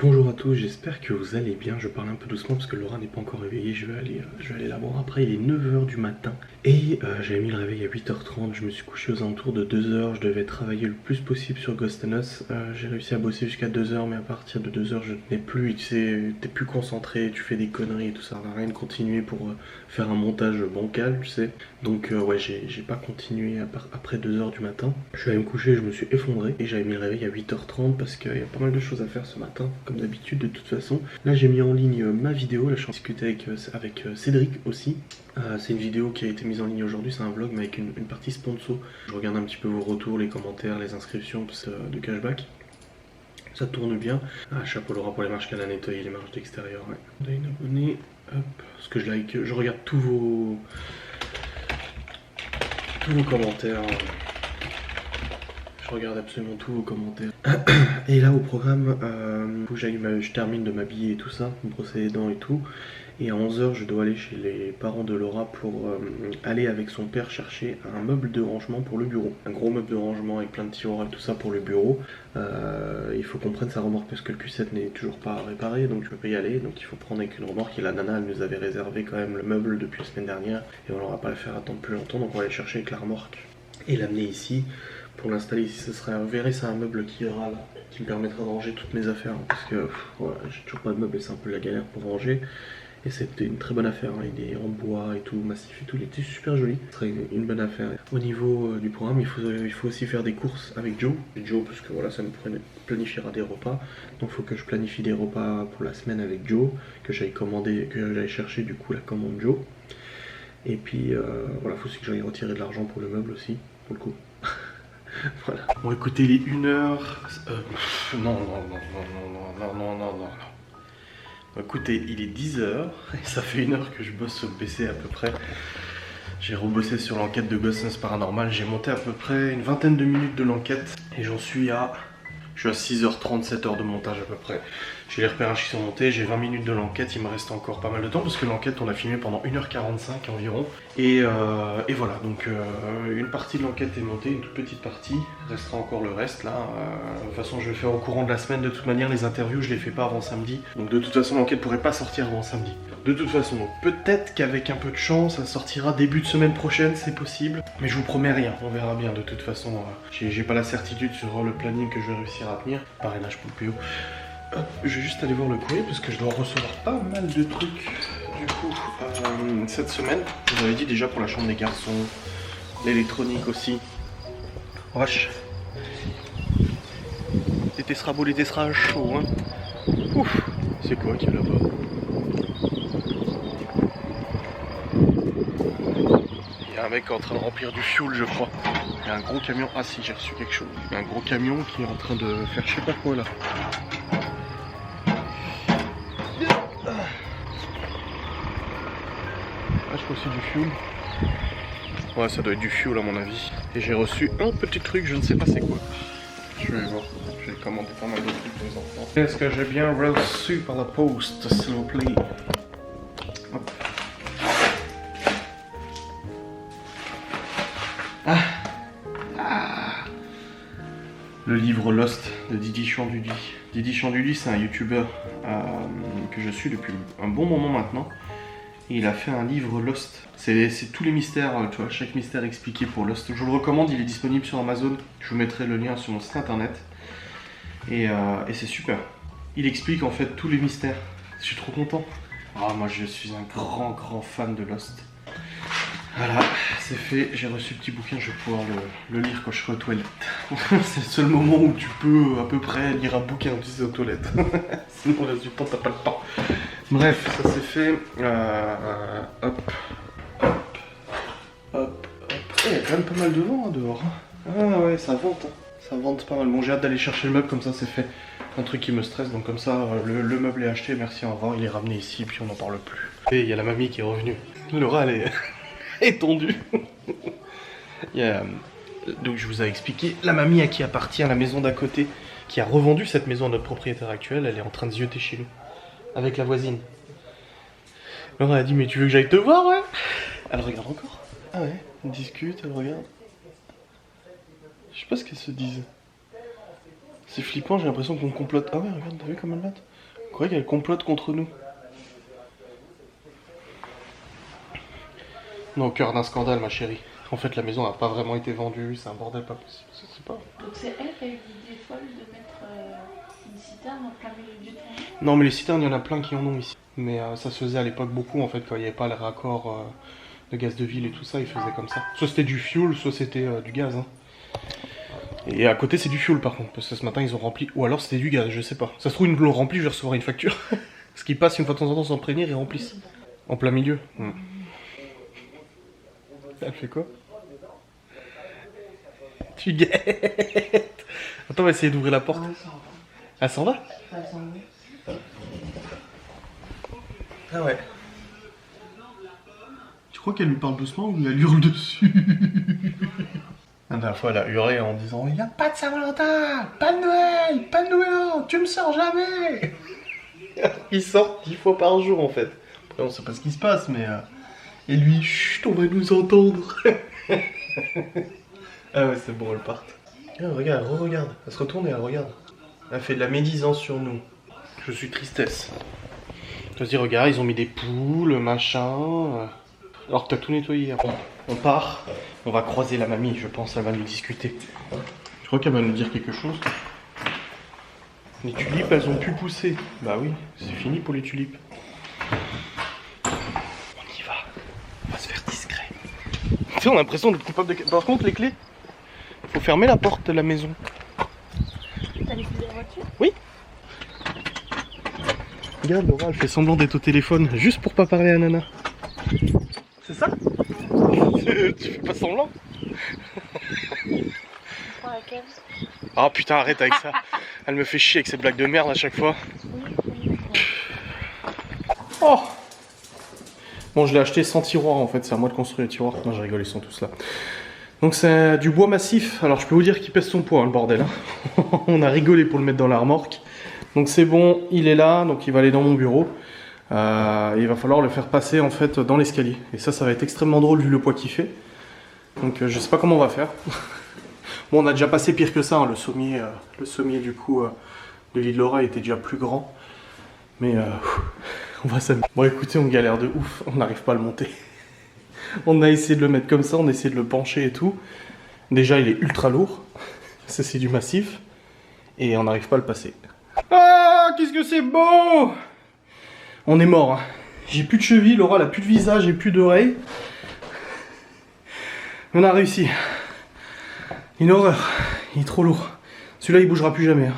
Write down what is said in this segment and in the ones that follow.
Bonjour à tous, j'espère que vous allez bien. Je parle un peu doucement parce que Laura n'est pas encore réveillée. Je vais aller la voir après. Il est 9 h du matin et j'avais mis le réveil à 8 h 30. Je me suis couché aux alentours de 2 h. Je devais travailler le plus possible sur Ghost and Us. J'ai réussi à bosser jusqu'à 2 h, mais à partir de 2 h, je tenais plus. Tu sais, t'es plus concentré, tu fais des conneries et tout ça. Ça n'a rien de continuer pour faire un montage bancal, tu sais. Donc ouais, j'ai pas continué après 2 h du matin. Je suis allé me coucher, je me suis effondré et j'avais mis le réveil à 8 h 30 parce qu'il y a pas mal de choses à faire ce matin, comme d'habitude de toute façon. Là j'ai mis en ligne ma vidéo, là je suis en discuter avec Cédric aussi. C'est une vidéo qui a été mise en ligne aujourd'hui, c'est un vlog mais avec une partie sponsor. Je regarde un petit peu vos retours, les commentaires, les inscriptions de cashback. Ça tourne bien. Chapeau Laura pour les marches qu'elle a nettoyé, les marches d'extérieur. Ouais. On a une abonnée, hop, parce que je regarde tous vos commentaires. Je regarde absolument tous vos commentaires. Et là au programme, je termine de m'habiller et tout ça, me brosser les dents et tout. Et à 11 h, je dois aller chez les parents de Laura pour aller avec son père chercher un meuble de rangement pour le bureau. Un gros meuble de rangement avec plein de tiroirs et tout ça pour le bureau. Il faut qu'on prenne sa remorque parce que le Q7 n'est toujours pas réparé, donc je peux pas y aller. Donc il faut prendre avec une remorque et la nana elle nous avait réservé quand même le meuble depuis la semaine dernière. Et on n'aura pas à le faire attendre plus longtemps, donc on va aller chercher avec la remorque et l'amener ici. Pour l'installer ici, ce serait c'est un meuble qui ira là, qui me permettra de ranger toutes mes affaires. Parce que voilà, j'ai toujours pas de meuble et c'est un peu la galère pour ranger. Et c'était une très bonne affaire, hein. Il est en bois et tout, massif et tout, il était super joli. Ce serait une bonne affaire. Au niveau du programme, il faut aussi faire des courses avec Joe. Joe, parce que voilà, ça me planifiera des repas. Donc il faut que je planifie des repas pour la semaine avec Joe, que j'aille chercher du coup la commande Joe. Et puis voilà, il faut aussi que j'aille retirer de l'argent pour le meuble aussi, pour le coup. Voilà. Bon écoutez, il est 1 h. Non. Écoutez, il est 10 h et ça fait 1 h que je bosse sur le PC à peu près. J'ai rebossé sur l'enquête de Ghost and Us Paranormal. J'ai monté à peu près une vingtaine de minutes de l'enquête et j'en suis à... Je suis à 6 h 30, 7 h de montage à peu près. J'ai les repérages qui sont montés, j'ai 20 minutes de l'enquête, il me reste encore pas mal de temps parce que l'enquête on a filmé pendant 1 h 45 environ. Et voilà, donc une partie de l'enquête est montée, une toute petite partie, il restera encore le reste là. De toute façon je vais le faire au courant de la semaine, de toute manière les interviews je les fais pas avant samedi. Donc de toute façon l'enquête pourrait pas sortir avant samedi. De toute façon, peut-être qu'avec un peu de chance, ça sortira début de semaine prochaine, c'est possible. Mais je vous promets rien, on verra bien. De toute façon, j'ai pas la certitude sur le planning que je vais réussir à tenir. Parrainage pour le PO. Hop, je vais juste aller voir le courrier parce que je dois recevoir pas mal de trucs. Du coup, cette semaine, je vous avais dit déjà pour la chambre des garçons, l'électronique aussi. Wesh. Les Tessera beau, les Tessera chaud, hein. Ouf, c'est quoi qu'il y a là-bas? Il y a un mec en train de remplir du fuel, je crois. Il y a un gros camion. Ah si, j'ai reçu quelque chose. Il y a un gros camion qui est en train de faire je sais pas quoi là. Ah, j'ai reçu du fuel. Ouais, ça doit être du fuel à mon avis. Et j'ai reçu un petit truc, je ne sais pas c'est quoi. Je vais voir. J'ai commandé pas mal de trucs pour les enfants. Est-ce que j'ai bien reçu par la poste, s'il vous plaît? Hop. Le livre Lost de Didi Chanduli. Didi Chanduli, c'est un youtubeur que je suis depuis un bon moment maintenant. Et il a fait un livre Lost. C'est tous les mystères, tu vois, chaque mystère expliqué pour Lost. Je vous le recommande, il est disponible sur Amazon. Je vous mettrai le lien sur mon site internet. Et c'est super. Il explique en fait tous les mystères. Je suis trop content. Ah, moi je suis un grand fan de Lost. Voilà, c'est fait, j'ai reçu le petit bouquin, je vais pouvoir le lire quand je serai aux toilettes. C'est le seul moment où tu peux à peu près lire un bouquin tu sais aux toilettes. Sinon le reste du temps t'as pas le temps. Bref, ça c'est fait. Hop. Il y a quand même pas mal de vent hein, dehors. Ah ouais, ça vente. Hein. Ça vente pas mal. Bon, j'ai hâte d'aller chercher le meuble, comme ça c'est fait. Un truc qui me stresse, donc comme ça le meuble est acheté, merci, au revoir, il est ramené ici, puis on n'en parle plus. Et il y a la mamie qui est revenue. Laura, elle est... étendue. Donc je vous ai expliqué, la mamie à qui appartient la maison d'à côté, qui a revendu cette maison à notre propriétaire actuel, elle est en train de zioter chez nous, avec la voisine. Laura a dit, mais tu veux que j'aille te voir, ouais? Elle regarde encore. Ah ouais, elle discute, elle regarde. Je sais pas ce qu'elles se disent. C'est flippant, j'ai l'impression qu'on complote. Ah ouais, regarde, t'as vu comme elle batte? On croyait qu'elle complote contre nous. On est au cœur d'un scandale, ma chérie. En fait, la maison n'a pas vraiment été vendue, c'est un bordel pas possible, je sais pas. Donc c'est elle qui a eu l'idée folle de mettre une citerne en plein milieu du terrain? Non, mais les citernes, il y en a plein qui en ont ici. Mais ça se faisait à l'époque beaucoup, en fait, quand il n'y avait pas le raccord de gaz de ville et tout ça, ils faisaient comme ça. Soit c'était du fuel, soit c'était du gaz. Hein. Et à côté, c'est du fuel par contre, parce que ce matin, ils ont rempli. Ou alors c'était du gaz, je sais pas. Ça se trouve, ils l'ont rempli, je recevrai une facture. Ce qui passe une fois de temps en temps sans prévenir, ils remplissent. En plein milieu. Elle fait quoi? Tu guettes. Attends, on va essayer d'ouvrir la porte. Elle s'en va? Elle s'en va. Ah ouais. Tu crois qu'elle lui parle doucement ou elle hurle dessus? La dernière fois, elle a hurlé en disant « Il n'y a pas de Saint-Valentin, pas de Noël, pas de Nouvel An, tu me sors jamais !» Il sort 10 fois par jour en fait. Après, on sait pas ce qui se passe, mais... Et lui, chut, on va nous entendre. Ah ouais, c'est bon, elle part. Regarde, elle re-regarde. Elle se retourne et elle regarde. Elle fait de la médisance sur nous. Je suis tristesse. Tu vas dire, regarde, ils ont mis des poules, machin. Alors que t'as tout nettoyé. Bon, on part. On va croiser la mamie, je pense. Elle va nous discuter. Je crois qu'elle va nous dire quelque chose. Les tulipes, elles ont pu pousser. Bah oui, c'est fini pour les tulipes. On y va. On va se faire discret. Tu sais, on a l'impression d'être coupable de... Par contre, les clés, faut fermer la porte de la maison. T'as les clés de la voiture? Oui. Regarde, Laura, elle fait semblant d'être au téléphone, juste pour pas parler à Nana. C'est ça? Tu fais pas semblant? Prends laquelle? Ah putain, arrête avec ça. Elle me fait chier avec ces blagues de merde à chaque fois. Oh! Bon, je l'ai acheté sans tiroir en fait, c'est à moi de construire les tiroirs. Non, je rigole, ils sont tous là. Donc c'est du bois massif. Alors je peux vous dire qu'il pèse son poids, hein, le bordel. Hein. On a rigolé pour le mettre dans la remorque. Donc c'est bon, il est là, donc il va aller dans mon bureau. Il va falloir le faire passer en fait dans l'escalier. Et ça va être extrêmement drôle vu le poids qu'il fait. Donc je sais pas comment on va faire. Bon, on a déjà passé pire que ça, hein. Le sommier du coup de l'île Laura était déjà plus grand. Mais on va s'amuser. Bon écoutez, on galère de ouf, on n'arrive pas à le monter. On a essayé de le mettre comme ça, on a essayé de le pencher et tout. Déjà il est ultra lourd, ça c'est du massif. Et on n'arrive pas à le passer. Ah, qu'est-ce que c'est beau! On est mort, hein. J'ai plus de cheville, Laura elle a plus de visage et plus d'oreilles. On a réussi. Une horreur, il est trop lourd. Celui-là il bougera plus jamais. Hein.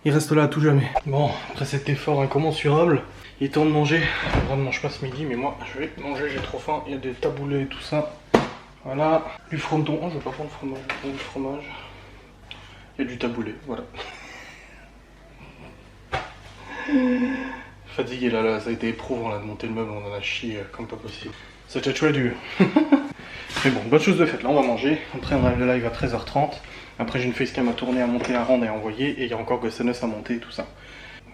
Il reste là à tout jamais. Bon, après cet effort incommensurable, il est temps de manger. On ne mange pas ce midi, mais moi je vais manger, j'ai trop faim. Il y a des taboulés et tout ça. Voilà, du fronton. Oh, je vais pas prendre fromage, je vais prendre du fromage. Il y a du taboulé, voilà. Fatigué là, ça a été éprouvant là, de monter le meuble, on en a chié comme pas possible. C'était chouette dur. Mais bon, bonne chose de faite, là on va manger. Après on arrive le live à 13h30. Après j'ai une facecam à tourner, à monter, à rendre et à envoyer. Et il y a encore GoSNS à monter et tout ça.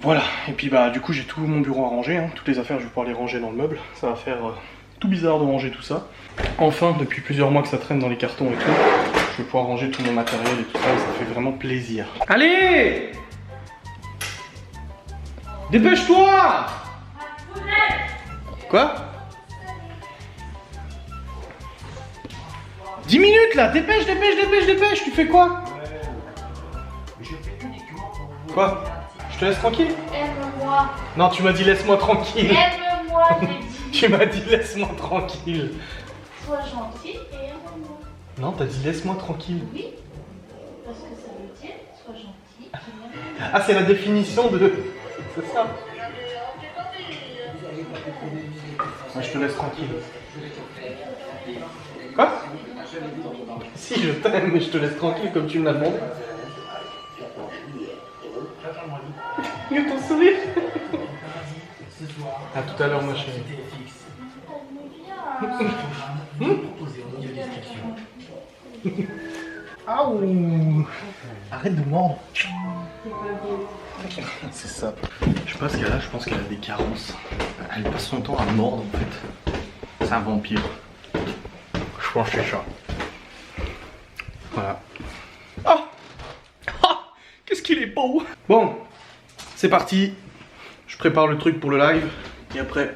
Voilà, et puis bah du coup j'ai tout mon bureau à ranger. Hein. Toutes les affaires je vais pouvoir les ranger dans le meuble. Ça va faire tout bizarre de ranger tout ça. Enfin, depuis plusieurs mois que ça traîne dans les cartons et tout, je vais pouvoir ranger tout mon matériel et tout ça. Et ça fait vraiment plaisir. Allez! Dépêche-toi! Quoi? 10 minutes là, dépêche, tu fais quoi? Quoi? Je te laisse tranquille? Aime-moi. Non, tu m'as dit laisse-moi tranquille. Aime-moi, j'ai dit. Tu m'as dit laisse-moi tranquille. Sois gentil et aime-moi. Non, t'as dit laisse-moi tranquille. Oui, parce que ça veut dire sois gentil et aime-moi. Ah, c'est la définition de... C'est ça? Moi, je te laisse tranquille. Quoi? Si, je t'aime, mais je te laisse tranquille comme tu me l'as demandé. Il y a ton sourire. À tout à l'heure, ma chérie. Aouh! Arrête de mordre. C'est ça. Je sais pas ce qu'elle a, je pense qu'elle a des carences. Elle passe son temps à mordre en fait. C'est un vampire. Je pense que c'est ça. Voilà. Ah! Ah! Qu'est-ce qu'il Bon, c'est parti. Je prépare le truc pour le live. Et après,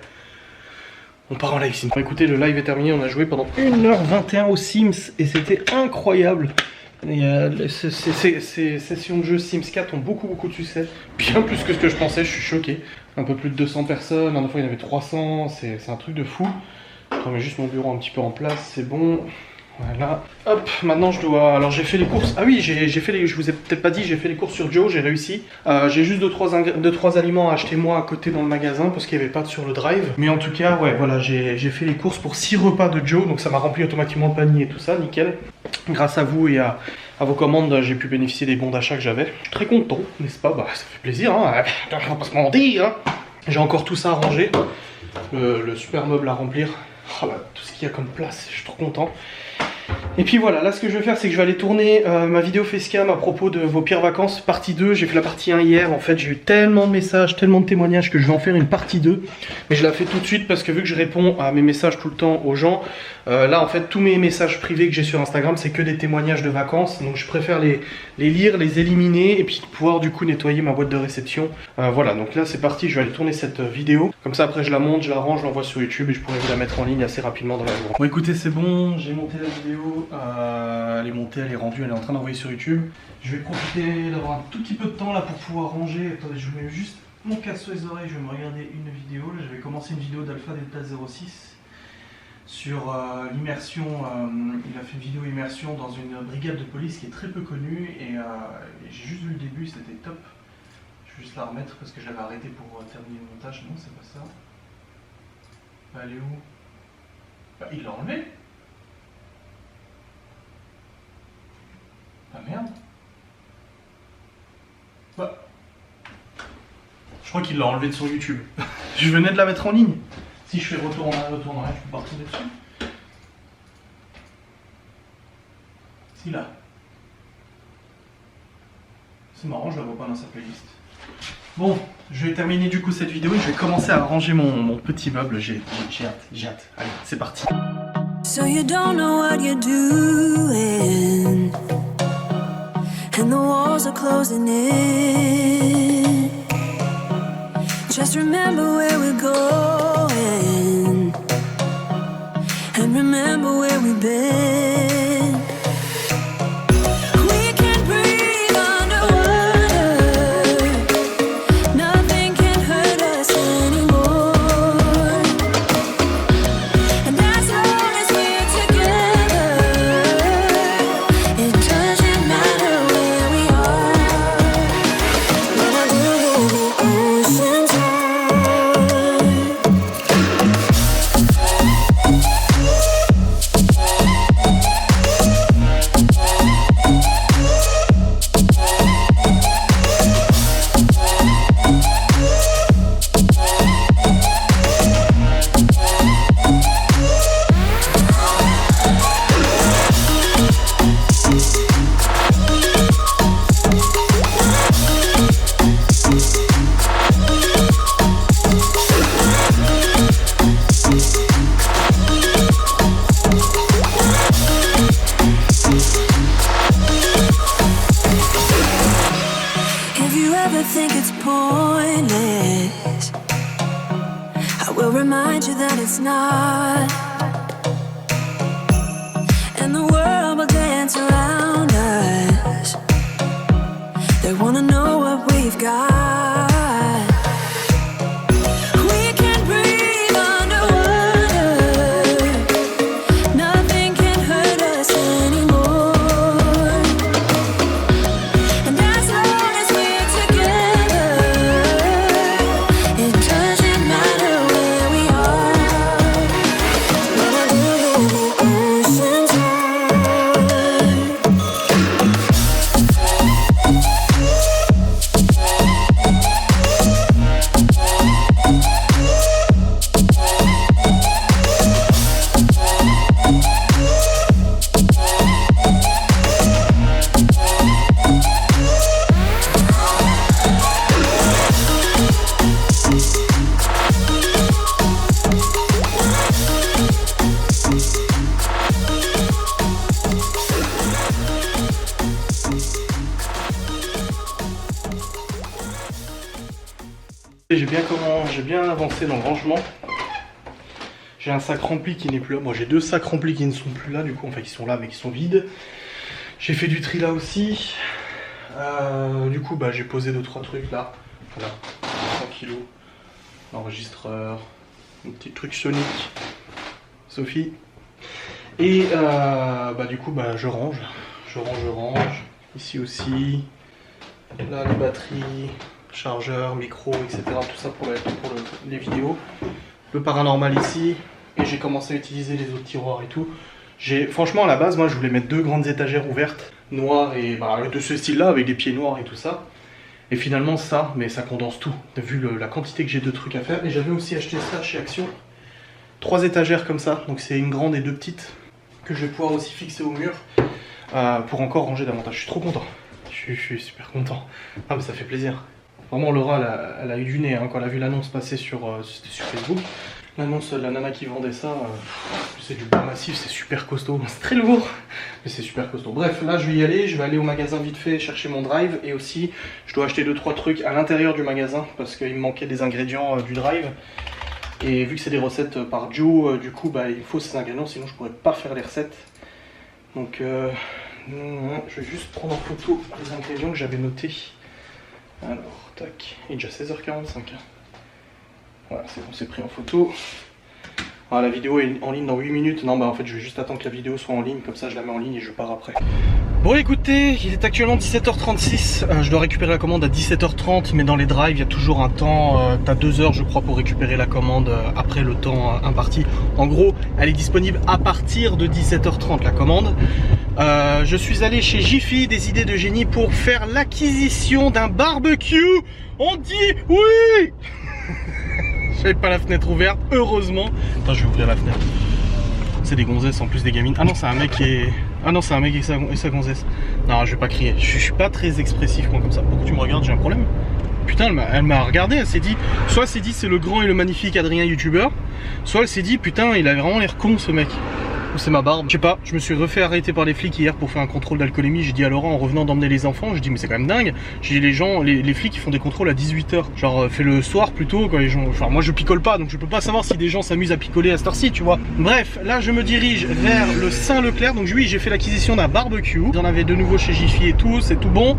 on part en live sim. Écoutez, le live est terminé. On a joué pendant 1h21 aux Sims. Et c'était incroyable. Ces sessions de jeu Sims 4 ont beaucoup de succès. Bien plus que ce que je pensais, je suis choqué. Un peu plus de 200 personnes. La dernière fois, il y en avait 300. C'est un truc de fou. Je remets juste mon bureau un petit peu en place. C'est bon. Voilà, hop, maintenant je dois... Alors j'ai fait les courses, ah oui, j'ai fait les... je vous ai peut-être pas dit, j'ai fait les courses sur Joe, j'ai réussi. J'ai juste 2-3 aliments à acheter moi à côté dans le magasin parce qu'il n'y avait pas sur le drive. Mais en tout cas, ouais, voilà, j'ai fait les courses pour 6 repas de Joe, donc ça m'a rempli automatiquement le panier et tout ça, nickel. Grâce à vous et à vos commandes, j'ai pu bénéficier des bons d'achat que j'avais. Je suis très content, n'est-ce pas? Bah ça fait plaisir, hein, on va pas se mentir, hein. J'ai encore tout ça à ranger, le super meuble à remplir. Oh là, tout ce qu'il y a comme place, je suis trop content. Et puis voilà, là ce que je vais faire c'est que je vais aller tourner ma vidéo facecam à propos de vos pires vacances, partie 2, j'ai fait la partie 1 hier, en fait j'ai eu tellement de messages, tellement de témoignages que je vais en faire une partie 2, mais je la fais tout de suite parce que vu que je réponds à mes messages tout le temps aux gens, là en fait tous mes messages privés que j'ai sur Instagram c'est que des témoignages de vacances, donc je préfère les lire, les éliminer et puis pouvoir du coup nettoyer ma boîte de réception. Voilà, donc là c'est parti, je vais aller tourner cette vidéo, comme ça après je la monte, je la range, je l'envoie sur YouTube et je pourrai vous la mettre en ligne assez rapidement dans la journée. Bon écoutez c'est bon, j'ai monté la vidéo, elle est montée, elle est rendue, elle est en train d'envoyer sur YouTube. Je vais profiter d'avoir un tout petit peu de temps là pour pouvoir ranger. Attendez, je mets juste mon casque sur les oreilles, je vais me regarder une vidéo. Là, j'avais commencé une vidéo d'Alpha Delta 06 sur l'immersion. Il a fait une vidéo immersion dans une brigade de police qui est très peu connue et j'ai juste vu le début, c'était top. Je vais juste la remettre parce que j'avais arrêté pour terminer le montage. Non, c'est pas ça. Bah, elle est où? Bah, il l'a enlevé. Ah merde. Bah. Je crois qu'il l'a enlevé de son YouTube. Je venais de la mettre en ligne. Si je fais retour en arrière, je peux pas retourner dessus. Si là. C'est marrant, je la vois pas dans sa playlist. Bon, je vais terminer du coup cette vidéo et je vais commencer à ranger mon petit meuble. J'ai hâte. Allez, c'est parti. So you don't know what you're doing. And the walls are closing in. Just remember where we're going. And remember where we've been. We can breathe underwater. Nothing can hurt us anymore. And as long as we're together, it doesn't matter. Think it's pointless, I will remind you that it's not. And the world will dance around us. They wanna know what we've got. We can breathe underwater. Nothing can hurt us anymore. And as long as we're together, it doesn't matter where we are. When I do the ocean's high. J'ai bien avancé dans le rangement. J'ai un sac rempli qui n'est plus là. Bon, j'ai 2 sacs remplis qui ne sont plus là, du coup, enfin qui sont là mais qui sont vides. J'ai fait du tri là aussi. Du coup, bah, j'ai posé 2-3 trucs là. Voilà, 100 kg. L'enregistreur, un petit truc Sonic. Sophie. Et bah, du coup, bah, je range. Je range. Ici aussi. Là, les batteries, chargeur, micro, etc. Tout ça pour les vidéos. Le paranormal ici. Et j'ai commencé à utiliser les autres tiroirs et tout. Franchement, à la base, moi, je voulais mettre 2 grandes étagères ouvertes, noires et bah, de ce style-là, avec des pieds noirs et tout ça. Et finalement, ça, mais ça condense tout, vu la quantité que j'ai de trucs à faire. Et j'avais aussi acheté ça chez Action. 3 étagères comme ça, donc c'est une grande et 2 petites, que je vais pouvoir aussi fixer au mur, pour encore ranger davantage. Je suis trop content. Je suis super content. Ah, mais ça fait plaisir. Vraiment, Laura, elle a eu du nez hein, quand elle a vu l'annonce passer sur Facebook. L'annonce de la nana qui vendait ça, c'est du bois massif, c'est super costaud, c'est très lourd, mais c'est super costaud. Bref, là je vais y aller, je vais aller au magasin vite fait chercher mon drive, et aussi je dois acheter 2-3 trucs à l'intérieur du magasin, parce qu'il me manquait des ingrédients du drive. Et vu que c'est des recettes par Joe, du coup bah, il faut ces ingrédients, sinon je pourrais pas faire les recettes. Donc je vais juste prendre en photo les ingrédients que j'avais notés. Alors, tac, il est déjà 16h45. Voilà, c'est bon, c'est pris en photo. Ah, la vidéo est en ligne dans 8 minutes. Non, bah en fait, je vais juste attendre que la vidéo soit en ligne, comme ça je la mets en ligne et je pars après. Bon, écoutez, il est actuellement 17h36. Je dois récupérer la commande à 17h30, mais dans les drives, il y a toujours un temps. T'as 2 heures, je crois, pour récupérer la commande après le temps imparti. En gros, elle est disponible à partir de 17h30, la commande. Je suis allé chez Jiffy, des idées de génie, pour faire l'acquisition d'un barbecue. On dit oui. J'avais pas la fenêtre ouverte, heureusement. Attends, je vais ouvrir la fenêtre. C'est des gonzesses en plus, des gamines. Ah non, c'est un mec qui est... Ah non, c'est un mec et sa gonzesse. Non, je vais pas crier. Je suis pas très expressif moi comme ça. Pourquoi tu me regardes? J'ai un problème? Putain, elle m'a regardé, elle s'est dit... Soit elle s'est dit c'est le grand et le magnifique Adrien youtubeur, soit elle s'est dit putain, il a vraiment l'air con ce mec. Ou c'est ma barbe, je sais pas. Je me suis refait arrêter par les flics hier pour faire un contrôle d'alcoolémie. J'ai dit à Laurent en revenant d'emmener les enfants, je dis mais c'est quand même dingue. J'ai dit les flics ils font des contrôles à 18h. Genre fais le soir plutôt quand les gens... Enfin moi je picole pas donc je peux pas savoir si des gens s'amusent à picoler à cette heure-ci tu vois. Bref, là je me dirige vers le Saint-Leclerc. Donc oui, j'ai fait l'acquisition d'un barbecue. J'en avais de nouveau chez Jiffy et tout, c'est tout bon.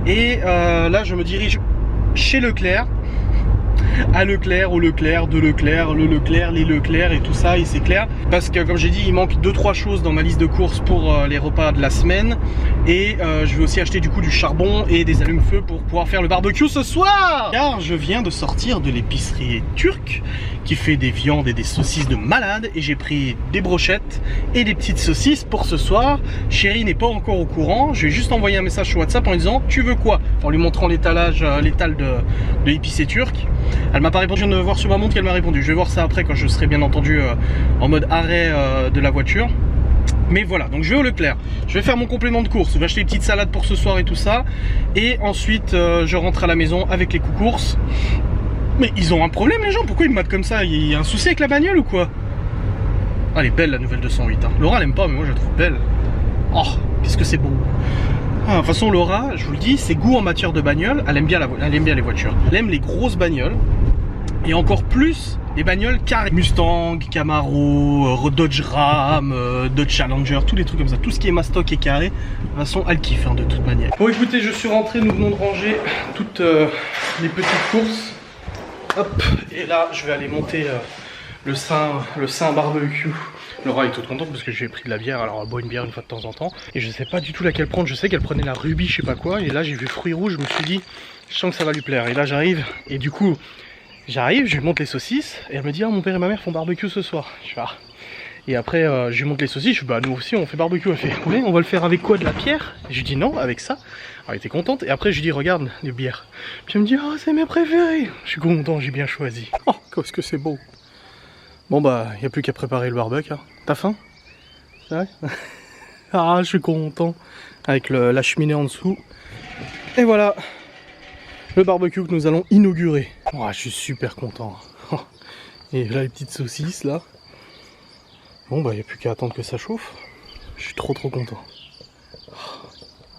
Et là je me dirige chez Leclerc. À Leclerc, au Leclerc, de Leclerc, le Leclerc, les Leclerc et tout ça, et c'est clair. Parce que comme j'ai dit, il manque 2-3 choses dans ma liste de courses pour les repas de la semaine. Et je vais aussi acheter du coup du charbon et des allumes-feu pour pouvoir faire le barbecue ce soir. Car je viens de sortir de l'épicerie turque qui fait des viandes et des saucisses de malade. Et j'ai pris des brochettes et des petites saucisses pour ce soir. Chérie n'est pas encore au courant. Je vais juste envoyer un message sur WhatsApp en lui disant tu veux quoi, en lui montrant l'étal de l'épicé turc. Elle m'a pas répondu, je viens de voir sur ma montre qu'elle m'a répondu. Je vais voir ça après quand je serai bien entendu en mode arrêt de la voiture. Mais voilà, donc je vais au Leclerc. Je vais faire mon complément de course. Je vais acheter une petite salade pour ce soir et tout ça. Et ensuite, je rentre à la maison avec les coups-courses. Mais ils ont un problème les gens, pourquoi ils me matent comme ça? Il y a un souci avec la bagnole ou quoi? Ah, elle est belle la nouvelle 208. Hein. Laura elle aime pas, mais moi je la trouve belle. Oh, qu'est-ce que c'est beau. Ah, de toute façon, Laura, je vous le dis, ses goûts en matière de bagnole, elle aime bien les voitures. Elle aime les grosses bagnoles. Et encore plus les bagnoles carrées. Mustang, Camaro, Dodge Ram, Dodge Challenger, tous les trucs comme ça. Tout ce qui est mastoc et carré, de toute façon, elle kiffe hein, de toute manière. Bon écoutez, je suis rentré, nous venons de ranger toutes les petites courses. Hop, et là, je vais aller monter le Saint barbecue. Laura est toute contente parce que j'ai pris de la bière, alors elle boit une bière une fois de temps en temps. Et je sais pas du tout laquelle prendre, je sais qu'elle prenait la Ruby, je sais pas quoi. Et là j'ai vu fruits rouges, je me suis dit, je sens que ça va lui plaire. Et là j'arrive, et du coup, j'arrive, je lui monte les saucisses. Et elle me dit, ah mon père et ma mère font barbecue ce soir. Je fais, ah. Et après je lui monte les saucisses, je dis, bah nous aussi on fait barbecue. Elle fait, oui, on va le faire avec quoi, de la pierre? Et je lui dis non, avec ça. Alors elle était contente, et après je lui dis, regarde les bières. Puis elle me dit, oh c'est mes préférés. Je suis content, j'ai bien choisi. Oh, qu'est-ce que c'est beau. Bon bah, il n'y a plus qu'à préparer le barbecue. Hein. T'as faim? C'est vrai? Ah, je suis content. Avec la cheminée en dessous. Et voilà, le barbecue que nous allons inaugurer. Oh, je suis super content. Et là, les petites saucisses, là. Bon bah, il n'y a plus qu'à attendre que ça chauffe. Je suis trop content. Oh,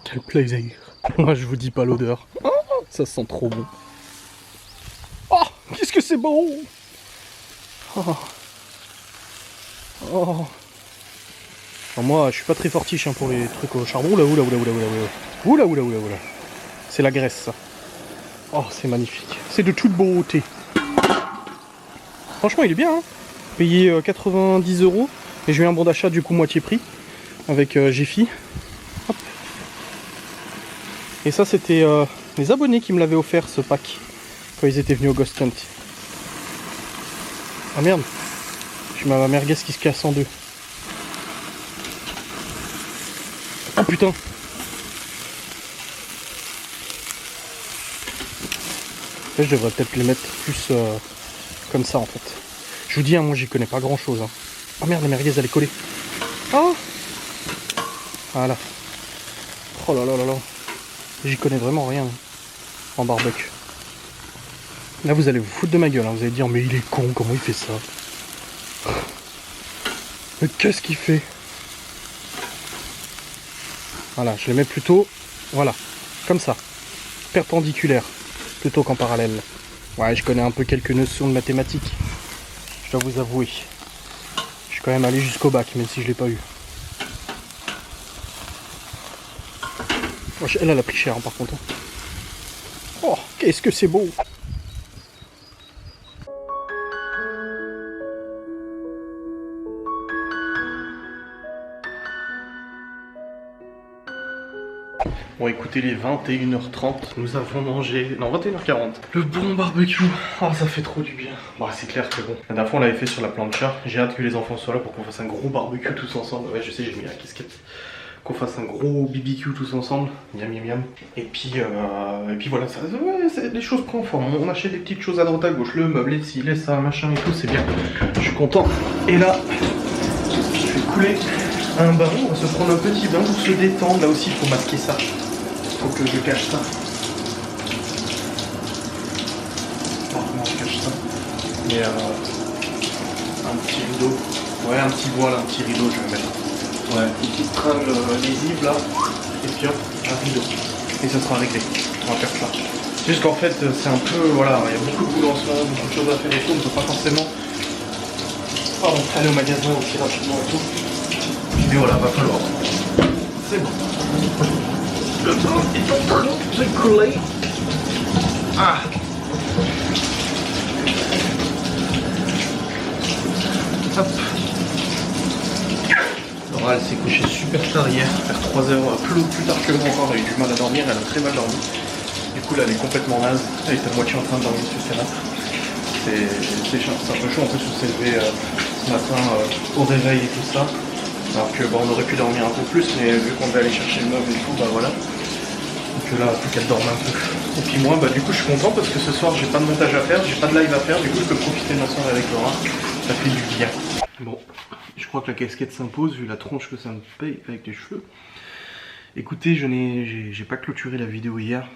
quel plaisir. Moi, je vous dis pas l'odeur. Oh, ça sent trop bon. Oh! c'est beau! Oh. Oh. Alors moi, je suis pas très fortiche hein, pour les trucs au charbon. Oula, oula, oula, oula, oula, oula. Oula, oula, oula, oula. C'est la graisse, ça. Oh, c'est magnifique. C'est de toute beauté. Franchement, il est bien. Hein. Payé 90 €. Et j'ai eu un bon d'achat, du coup, moitié prix. Avec Jiffy. Hop. Et ça, c'était les abonnés qui me l'avaient offert, ce pack. Quand ils étaient venus au Ghost Hunt. Ah merde. J'ai ma merguez qui se casse en deux. Ah putain. Là, je devrais peut-être les mettre plus comme ça en fait. Je vous dis, hein, moi j'y connais pas grand chose. Hein. Oh merde, la merguez elle est collée. Oh. Voilà. Oh là là là là. J'y connais vraiment rien hein, en barbecue. Là vous allez vous foutre de ma gueule. Hein. Vous allez dire, mais il est con, comment il fait ça? Mais qu'est-ce qu'il fait? Voilà, je les mets plutôt, voilà, comme ça, perpendiculaire, plutôt qu'en parallèle. Ouais, je connais un peu quelques notions de mathématiques, je dois vous avouer. Je suis quand même allé jusqu'au bac, même si je l'ai pas eu. Oh, elle a pris cher, hein, par contre. Oh, qu'est-ce que c'est beau! Bon écoutez, il est 21h30, nous avons mangé, non 21h40, le bon barbecue. Oh ça fait trop du bien. Bon c'est clair que bon, la dernière fois on l'avait fait sur la plancha, j'ai hâte que les enfants soient là pour qu'on fasse un gros barbecue tous ensemble. Ouais je sais, j'ai mis la casquette. Qu'on fasse un gros BBQ tous ensemble, miam miam miam. Et puis voilà, ça, ouais, les choses prennent forme. On achète des petites choses à droite à gauche, le meuble, les ci, les ça, machin et tout, c'est bien. Je suis content. Et là, je vais couler un bain, on va se prendre un petit bain pour se détendre. Là aussi il faut masquer ça. Faut que je cache ça. Alors comment je cache ça? Mais un petit rideau. Ouais, un petit voile, un petit rideau je vais mettre. Ouais, une petite trame lisible là. Et puis hop, un rideau. Et ça sera réglé. On va faire ça. C'est juste qu'en fait c'est un peu, voilà, il y a beaucoup de boulot en ce moment, beaucoup de choses à faire et tout, on ne peut pas forcément aller au magasin aussi rapidement et tout. Mais voilà, va falloir. C'est bon. Le temps est en train de couler. Ah. Hop. Laura elle s'est couchée super tard hier, vers 3 heures, plus tard que moi encore, elle a eu du mal à dormir, elle a très mal dormi. Du coup là elle est complètement naze, elle est à moitié en train de dormir sur le canapé. C'est un peu chaud, en plus on s'est levé ce matin au réveil et tout ça. Alors que bon, on aurait pu dormir un peu plus, mais vu qu'on devait aller chercher le meuble et tout, bah voilà. Donc là, plus qu'elle dorme un peu. Et puis moi, bah du coup, je suis content parce que ce soir, j'ai pas de montage à faire, j'ai pas de live à faire, du coup, je peux profiter de ma soirée avec Laura. Ça fait du bien. Bon, je crois que la casquette s'impose vu la tronche que ça me paye avec les cheveux. Écoutez, j'ai pas clôturé la vidéo hier,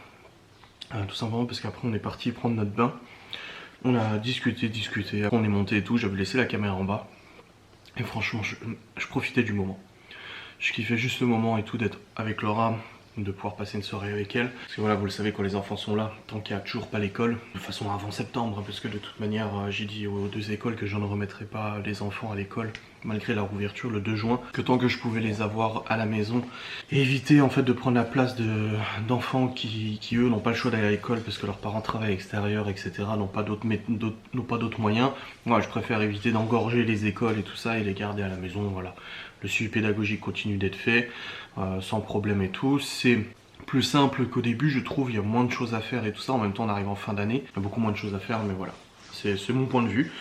tout simplement parce qu'après, on est parti prendre notre bain. On a discuté, après on est monté et tout, j'avais laissé la caméra en bas. Et franchement, je profitais du moment. Je kiffais juste le moment et tout d'être avec Laura, de pouvoir passer une soirée avec elle. Parce que voilà, vous le savez, quand les enfants sont là, tant qu'il n'y a toujours pas l'école, de toute façon avant septembre, parce que de toute manière, j'ai dit aux deux écoles que je ne remettrai pas les enfants à l'école, malgré la rouverture le 2 juin, que tant que je pouvais les avoir à la maison, et éviter en fait de prendre la place d'enfants qui eux n'ont pas le choix d'aller à l'école parce que leurs parents travaillent à l'extérieur, etc., n'ont pas d'autres moyens. Moi, je préfère éviter d'engorger les écoles et tout ça et les garder à la maison, voilà. Le suivi pédagogique continue d'être fait, sans problème et tout. C'est plus simple qu'au début, je trouve, il y a moins de choses à faire et tout ça. En même temps, on arrive en fin d'année, il y a beaucoup moins de choses à faire, mais voilà. C'est mon point de vue.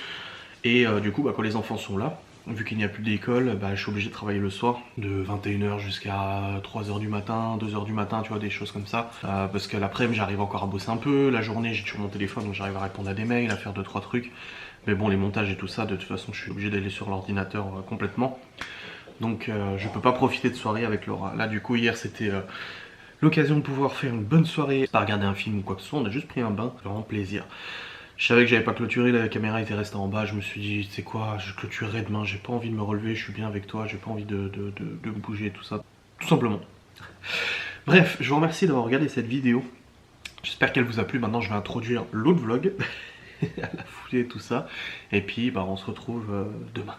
Et du coup, bah, quand les enfants sont là, vu qu'il n'y a plus d'école, bah, je suis obligé de travailler le soir, de 21h jusqu'à 3h du matin, 2h du matin, tu vois, des choses comme ça. Parce que l'après-midi, j'arrive encore à bosser un peu. La journée, j'ai toujours mon téléphone, donc j'arrive à répondre à des mails, à faire 2-3 trucs. Mais bon, les montages et tout ça, de toute façon, je suis obligé d'aller sur l'ordinateur complètement. Donc je peux pas profiter de soirée avec Laura. Là du coup hier c'était l'occasion de pouvoir faire une bonne soirée, pas regarder un film ou quoi que ce soit, on a juste pris un bain, vraiment plaisir. Je savais que j'avais pas clôturé, la caméra était restée en bas, je me suis dit c'est quoi, je clôturerai demain, j'ai pas envie de me relever, je suis bien avec toi, j'ai pas envie de bouger tout ça, tout simplement. Bref, je vous remercie d'avoir regardé cette vidéo, j'espère qu'elle vous a plu, maintenant je vais introduire l'autre vlog. À la fois. fouiller tout ça. Et puis bah, on se retrouve demain.